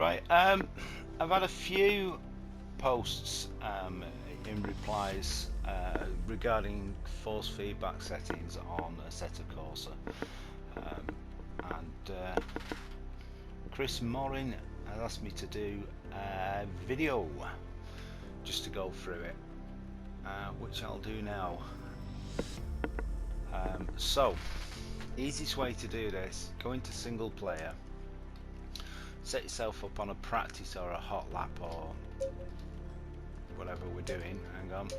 Right, I've had a few posts in replies regarding force feedback settings on Assetto Corsa, and Chris Morin has asked me to do a video just to go through it, which I'll do now. So, easiest way to do this: go into single player, set yourself up on a practice or a hot lap or whatever we're doing. Hang on.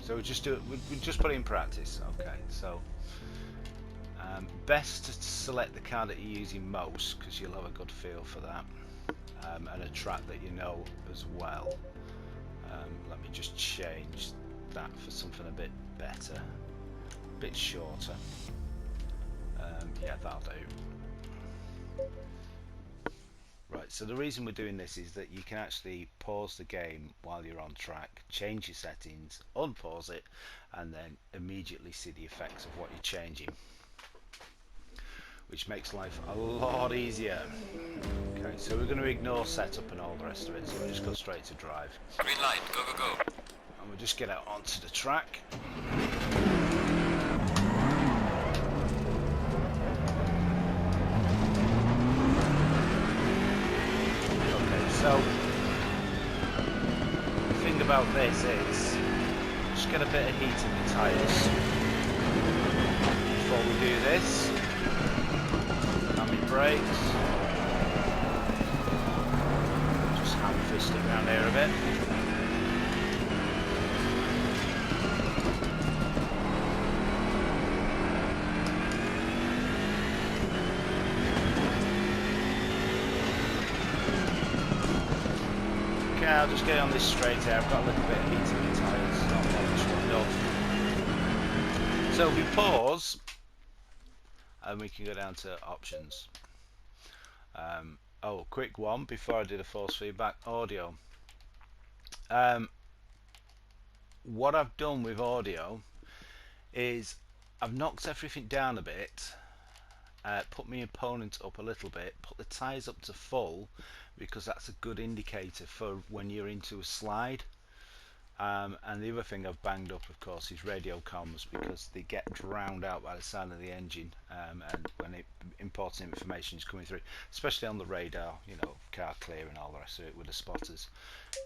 So we just do it. We just put it in practice. Okay. So best to select the car that you're using most, because you'll have a good feel for that, and a track that you know as well. Let me just change that for something a bit better, a bit shorter. Yeah, that'll do. Right, so the reason we're doing this is that you can actually pause the game while you're on track, change your settings, unpause it, and then immediately see the effects of what you're changing, which makes life a lot easier. Okay, so we're going to ignore setup and all the rest of it, so we'll just go straight to drive. Green light, go, go, go. And we'll just get out onto the track. So, the thing about this is, just get a bit of heat in the tyres before we do this. And my brakes. Just hand fist it around here a bit. I'll just get on this straight here. I've got a little bit of heat in the tyres, not much enough. So we pause and we can go down to options. Oh, quick one before I do the force feedback: audio. What I've done with audio is I've knocked everything down a bit, put my opponent up a little bit, put the tyres up to full, because that's a good indicator for when you're into a slide. And the other thing I've banged up, of course, is radio comms, because they get drowned out by the sound of the engine, and when important information is coming through, especially on the radar, you know, car clear and all the rest of it with the spotters.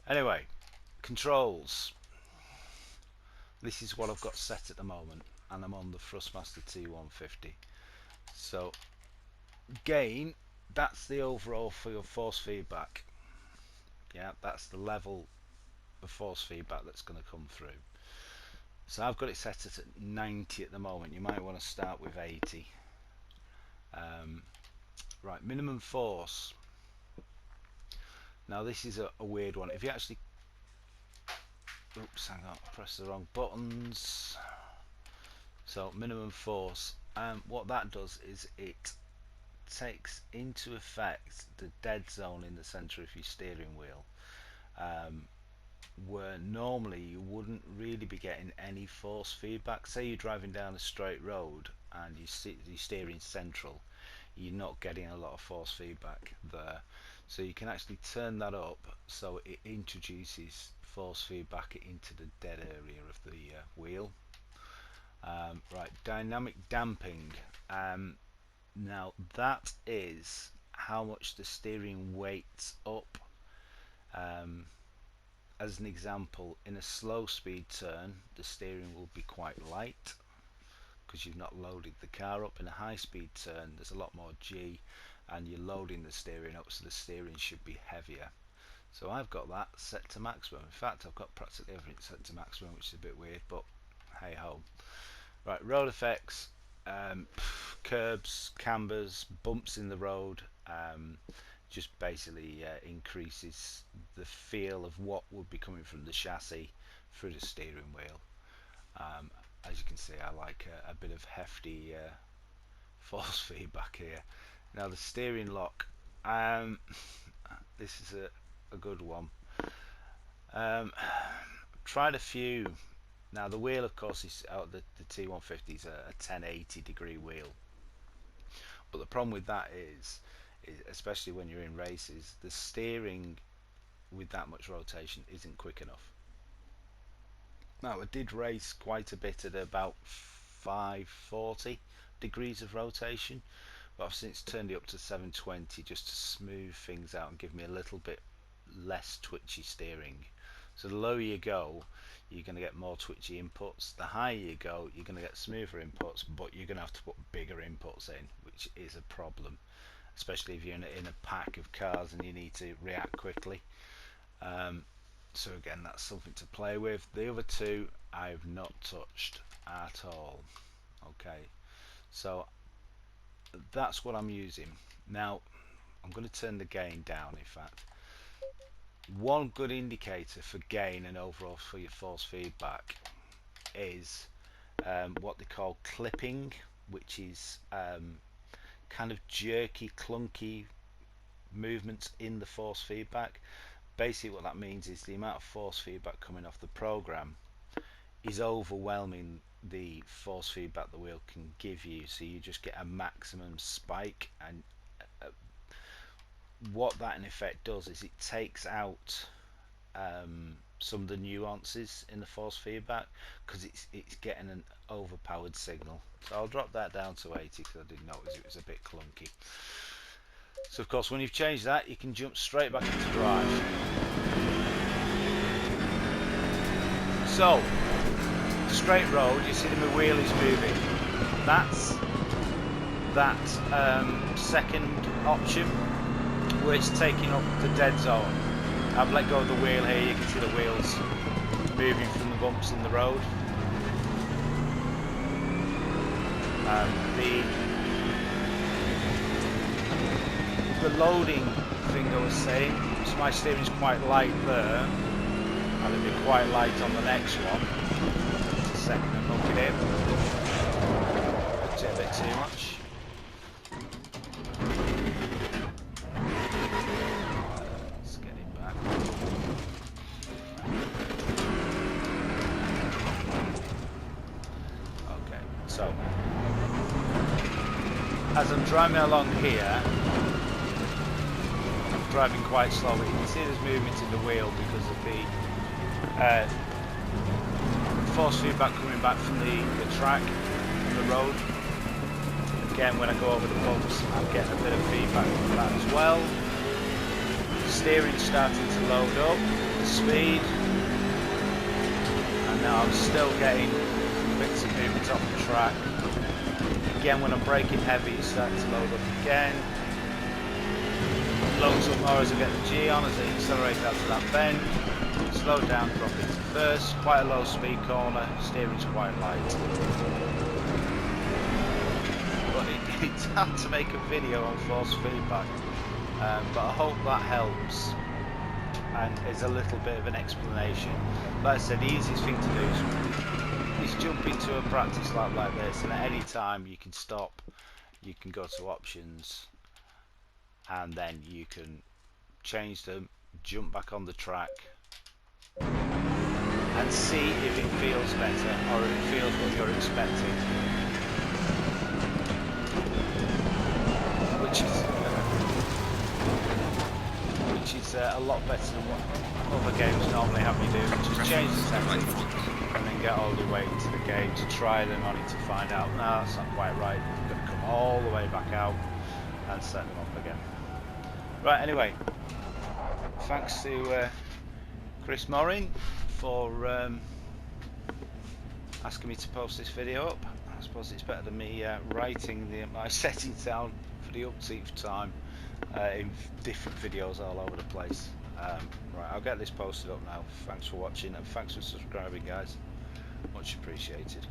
Anyway, controls. This is what I've got set at the moment, and I'm on the Thrustmaster T150. So gain, that's the overall for your force feedback. Yeah, that's the level of force feedback that's going to come through. So I've got it set at 90 at the moment. You might want to start with 80. Right, minimum force. Now this is a weird one. If you actually, oops, hang on, I pressed the wrong buttons. So minimum force, what that does is it takes into effect the dead zone in the center of your steering wheel, where normally you wouldn't really be getting any force feedback. Say you're driving down a straight road and you're steering central, you're not getting a lot of force feedback there. So you can actually turn that up so it introduces force feedback into the dead area of the wheel. Right, dynamic damping. Now that is how much the steering weights up. As an example, in a slow speed turn the steering will be quite light because you've not loaded the car up. In a high speed turn there's a lot more G and you're loading the steering up, so the steering should be heavier. So I've got that set to maximum. In fact, I've got practically everything set to maximum, which is a bit weird, but hey ho. Right, road effects. Curbs, cambers, bumps in the road, just basically increases the feel of what would be coming from the chassis through the steering wheel. As you can see, I like a bit of hefty force feedback here. Now the steering lock, this is a good one. Tried a few. Now the wheel, of course, is the T150 is a 1080 degree wheel, But the problem with that is especially when you're in races, the steering with that much rotation isn't quick enough. Now, I did race quite a bit at about 540 degrees of rotation, but I've since turned it up to 720 just to smooth things out and give me a little bit less twitchy steering. So the lower you go, you're going to get more twitchy inputs. The higher you go, you're going to get smoother inputs, but you're going to have to put bigger inputs in, which is a problem, especially if you're in a pack of cars and you need to react quickly. So again, that's something to play with. The other two I've not touched at all. Okay, so that's what I'm using. Now I'm going to turn the gain down. In fact, one good indicator for gain and overall for your force feedback is what they call clipping, which is kind of jerky, clunky movements in the force feedback. Basically what that means is the amount of force feedback coming off the program is overwhelming the force feedback the wheel can give you, so you just get a maximum spike. And what that in effect does is it takes out some of the nuances in the force feedback, because it's getting an overpowered signal. So I'll drop that down to 80 because I did notice it was a bit clunky. So of course when you've changed that, you can jump straight back into drive. So straight road, you see that my wheel is moving. That's that second option where it's taking up the dead zone. I've let go of the wheel here, you can see the wheels moving from the bumps in the road. The loading thing I was saying, so my steering's quite light there, and it'll be quite light on the next one. Just a second and look at it. Looked at it a bit too much. Let's get it back. Okay, so as I'm driving along here, driving quite slowly. You can see there's movement in the wheel because of the force feedback coming back from the track, from the road. Again, when I go over the bumps, I'm getting a bit of feedback from that as well. Steering's starting to load up, the speed, and now I'm still getting bits of movement off the track. Again, when I'm braking heavy, it's starting to load up again. Loads up more as I get the G on, as I accelerate out to that bend. Slow down, drop into first. Quite a low speed corner, steering's quite light. But it's hard to make a video on force feedback. But I hope that helps and is a little bit of an explanation. Like I said, the easiest thing to do is jump into a practice lap like this, and at any time you can stop, you can go to options, and then you can change them, jump back on the track and see if it feels better or if it feels what you're expecting, which is a lot better than what other games normally have you do. Just change the settings and then get all the way into the game to try them on it to find out, no, that's not quite right, you've got to come all the way back out and set them up again. Right, anyway, thanks to Chris Morin for asking me to post this video up. I suppose it's better than me writing my settings down for the umpteenth time in different videos all over the place. Right, I'll get this posted up now. Thanks for watching and thanks for subscribing, guys. Much appreciated.